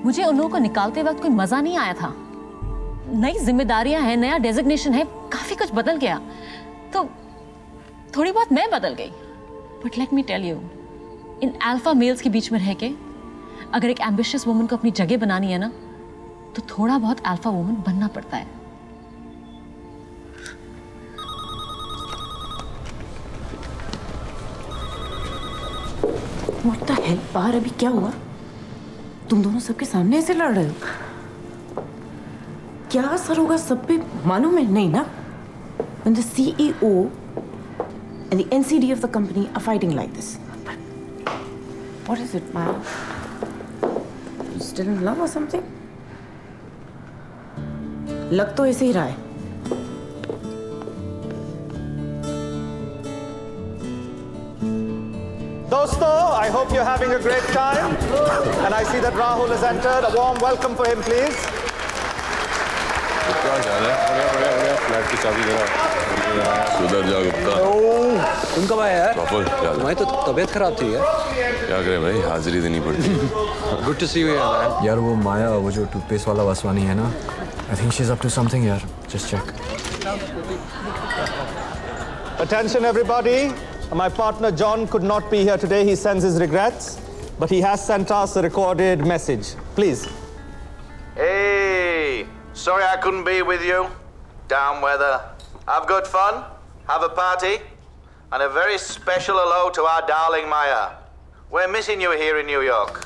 मुझे उन लोगों को निकालते वक्त कोई मजा नहीं आया था। नई जिम्मेदारियां हैं, नया डेजिग्नेशन है, काफी कुछ बदल गया, तो थोड़ी बहुत मैं बदल गई। But let me tell you, in alpha males के बीच में रह के अगर एक एम्बिशियस वुमन को अपनी जगह बनानी है ना, तो थोड़ा बहुत अल्फा वुमन बनना पड़ता है। What the hell? बाहर अभी क्या हुआ? तुम दोनों सबके सामने ऐसे लड़ रहे हो? क्या असर होगा सब पे मालूम है नहीं ना? When the CEO and the NCD of the company are fighting like this. What is it, Maya? You still in love or something? लग तो ऐसे ही रहा है। Dosto, I hope you're having a great time. And I see that Rahul has entered. A warm welcome for him, please. क्या हाल है? बढ़िया flat की चाबी जरा सुधर जा गुप्ता। तुम कब आए यार? तुम्हारी तो तबीयत खराब थी यार। क्या करें भाई, हाजिरी देनी पड़ती है। गुड टू सी यू यार। यार वो माया, वो जो टूथपेस्ट वाला वासवानी है ना, I think she is up to something यार, just check. Attention everybody. My partner John could not be here today. He sends his regrets, but he has sent us a recorded message. Please. Hey, sorry I couldn't be with you. Down weather. Have good fun. Have a party. And a very special hello to our darling Maya. We're missing you here in New York.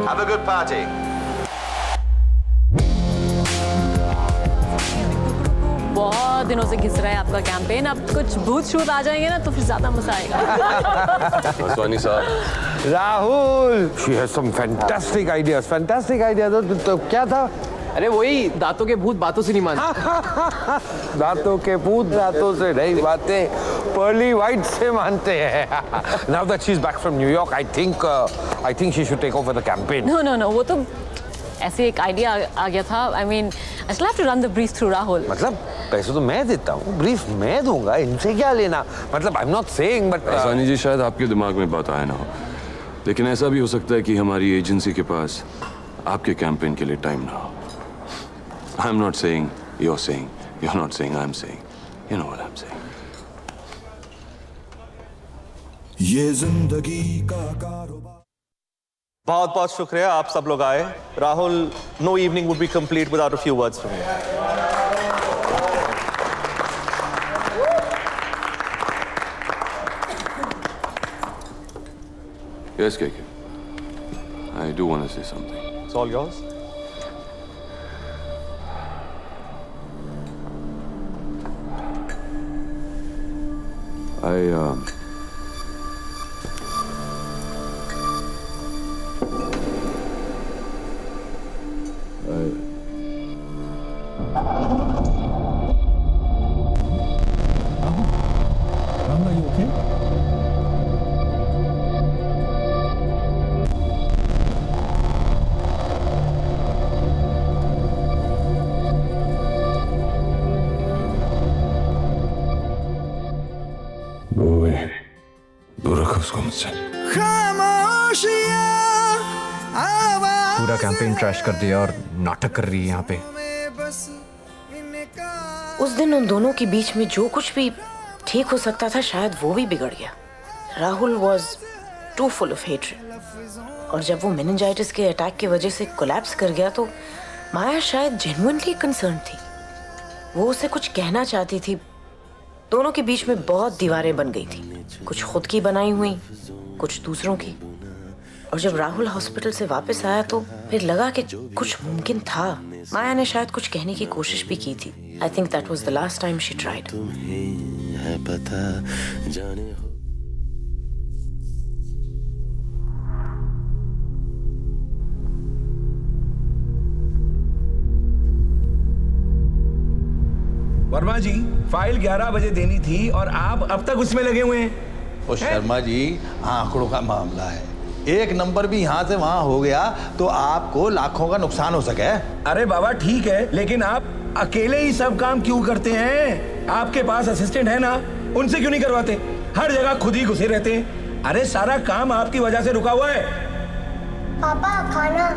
Have a good party. बहुत दिनों से घिस रहा है आपका campaign, अब कुछ भूत शूत आ जाएंगे ना तो फिर ज्यादा मजा आएगा। वासवानी साहब। Rahul, she has some fantastic ideas. Fantastic ideas. तो क्या था? अरे वही दांतों के भूत बातों से नहीं मानते। दांतों के भूत दांतों से नहीं मानते, पर्ली वाइट से मानते हैं। Now that she's back from New York, I think she should take over the campaign. No, वो तो ऐसे एक आइडिया आ गया था। I mean, I still have to run the brief through Rahul. मतलब पैसे तो मैं देता हूँ, ब्रीफ मैं दूंगा, इनसे क्या लेना? मतलब I'm not saying, but Vaswani जी, शायद आपके दिमाग में बात आया ना हो, लेकिन ऐसा भी हो सकता है कि हमारी एजेंसी के पास आपके कैंपेन के लिए टाइम ना हो। I'm not saying you're saying, you're not saying I'm saying, you know what I'm saying. ये जिंदगी का कारोबार। बहुत बहुत शुक्रिया, आप सब लोग आए। Rahul, no evening would be complete without a few words from you. Yes, KK. I do want to say something. It's all yours. दूर रखो उसको मुझसे। पूरा कैंपेन ट्रैश कर दिया और नाटक कर रही है यहाँ पे। उस दिन उन दोनों के बीच में जो कुछ भी ठीक हो सकता था, शायद वो भी बिगड़ गया। Rahul was too full of hatred, और जब वो मेनिंजाइटिस के अटैक की वजह से कोलैप्स कर गया तो माया शायद जेन्युइनली कंसर्न थी। वो उसे कुछ कहना चाहती थी। दोनों के बीच में बहुत दीवारें बन गई थी, कुछ खुद की बनाई हुई, कुछ दूसरों की। और जब राहुल हॉस्पिटल से वापस आया तो फिर लगा कि कुछ मुमकिन था। माया ने शायद कुछ कहने की कोशिश भी की थी। I think that was the last time she tried. Verma ji, file 11 बजे देनी थी और आप अब तक उसमें लगे हुए हैं। और शर्मा जी, आंकड़ों का मामला है, एक नंबर भी यहाँ से वहाँ हो गया तो आपको लाखों का नुकसान हो सके। अरे बाबा ठीक है, लेकिन आप अकेले ही सब काम क्यों करते हैं? आपके पास असिस्टेंट है ना, उनसे क्यों नहीं करवाते? हर जगह खुद ही घुसे रहते हैं। अरे सारा काम आपकी वजह से रुका हुआ है। पापा खाना।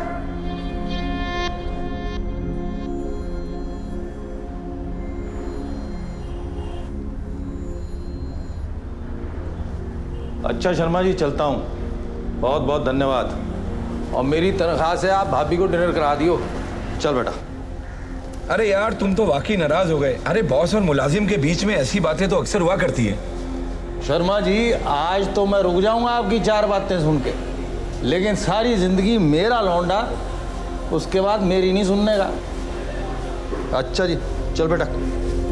अच्छा शर्मा जी, चलता हूँ। बहुत बहुत धन्यवाद। और मेरी तनख्वाह से आप भाभी को डिनर करा दियो। चल बेटा। अरे यार तुम तो वाकई नाराज हो गए। अरे बॉस और मुलाजिम के बीच में ऐसी बातें तो अक्सर हुआ करती है। शर्मा जी, आज तो मैं रुक जाऊंगा आपकी 4 बातें सुन के, लेकिन सारी जिंदगी मेरा लौंडा, उसके बाद मेरी नहीं सुनने का। अच्छा जी, चल बेटा,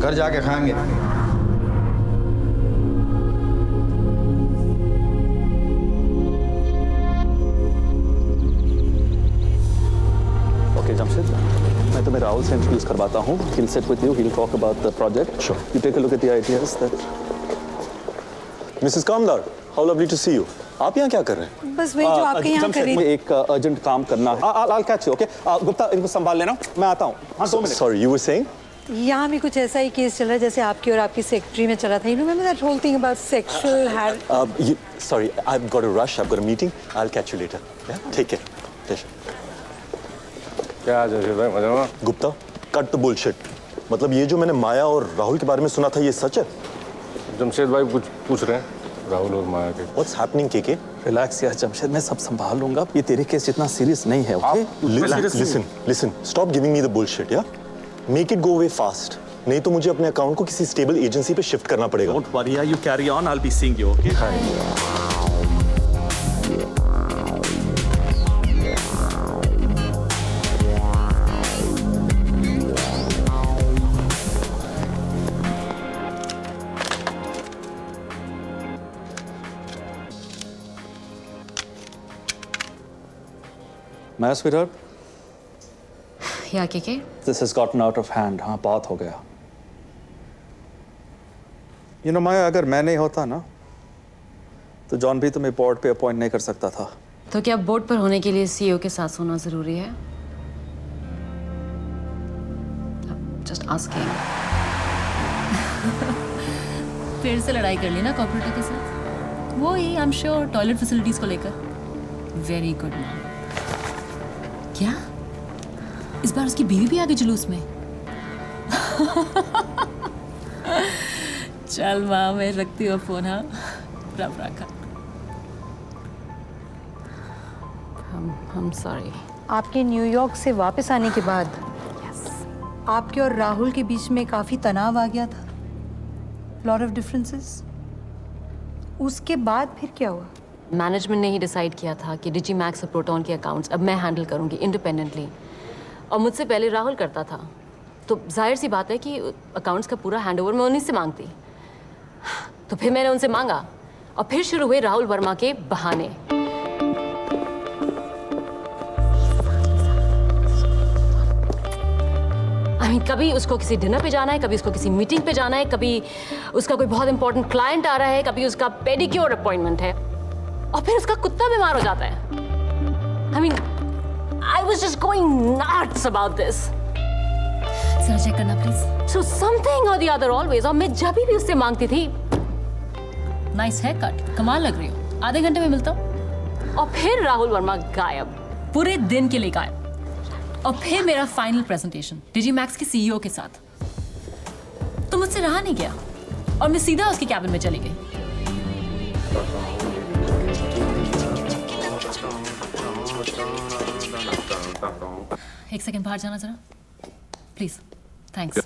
घर जाके खाएंगे। ओके जमशेद, मैं तुम्हें राहुल से इंट्रोड्यूस करवाता हूँ। He'll sit with you. He'll talk about the project. Sure. You take a look at the ideas. Mrs. Kamdar, how lovely to see you. आप यहाँ क्या कर रहे हैं? बस वही जो आपके यहाँ कर रही थी। एक अर्जेंट काम करना है। I'll catch you. Okay. Gupta, इनको संभाल लेना। मैं आता हूँ। हाँ 2 minute. Sorry, you were saying? यहाँ भी कुछ ऐसा ही केस चल रहा है जैसे आपकी और आपकी सेक्रेटरी में चला था। You remember that whole thing about sexual Sorry, I've got a rush. I've got a meeting. I'll catch you later. Yeah. Take care. Pleasure. क्या जमशेद भाई, मजा में? Gupta, cut the bullshit. मतलब ये जो मैंने माया और राहुल के बारे में सुना था, ये सच है? जमशेद भाई कुछ पूछ रहे हैं राहुल और माया के। What's happening, KK? रिलैक्स यार जमशेद, मैं सब संभाल लूंगा। ये तेरे केस जितना सीरियस नहीं है, okay? Listen. Stop giving me the bullshit, yeah? Make it go away fast. नहीं तो मुझे अपने अकाउंट को किसी स्टेबल एजेंसी पे शिफ्ट करना पड़ेगा। Don't worry, you carry on. I'll be seeing you, okay? Maya sweetheart, या के This has gotten out of hand. हाँ, बहुत हो गया। You know माया, अगर मैं नहीं होता ना, तो जॉन भी तुम्हें बोर्ड पे अपॉइंट नहीं कर सकता था। तो क्या बोर्ड पर होने के लिए सीईओ के साथ होना जरूरी है? Just asking. फिर से लड़ाई कर ली ना कॉर्पोरेटर के साथ? वो ही I am sure toilet facilities को लेकर। Very good ma'am. क्या इस बार उसकी बीवी भी आ गई जुलूस में? चल माँ, मैं रखती हूँ फोन। हाँ, रख रखा। I'm sorry. आपके न्यूयॉर्क से वापस आने के बाद आपके और राहुल के बीच में काफी तनाव आ गया था। Lot of differences. उसके बाद फिर क्या हुआ? मैनेजमेंट ने ही डिसाइड किया था कि डिजी मैक्स और प्रोटॉन के अकाउंट्स अब मैं हैंडल करूंगी इंडिपेंडेंटली, और मुझसे पहले राहुल करता था। तो जाहिर सी बात है कि अकाउंट्स का पूरा हैंडओवर मैं उन्हीं से मांगती। तो फिर मैंने उनसे मांगा और फिर शुरू हुए राहुल वर्मा के बहाने। कभी उसको किसी डिनर पे जाना है, कभी उसको किसी मीटिंग पे जाना है, कभी उसका कोई बहुत इंपॉर्टेंट क्लाइंट आ रहा है, कभी उसका पेडिक्योर अपॉइंटमेंट है, और फिर उसका कुत्ता बीमार हो जाता है। I mean, I was just going nuts about this. Sir check करना please. So something or the other always, और मैं जब भी उससे मांगती थी, नाइस हेयर कट, कमाल लग रही हो, आधे घंटे में मिलता हूँ। और फिर राहुल वर्मा गायब, पूरे दिन के लिए गायब। और फिर मेरा फाइनल प्रेजेंटेशन डिजी मैक्स के सीईओ के साथ, तो मुझसे रहा नहीं गया और मैं सीधा उसके कैबिन में चली गई। एक सेकंड बाहर जाना जरा प्लीज। थैंक्स।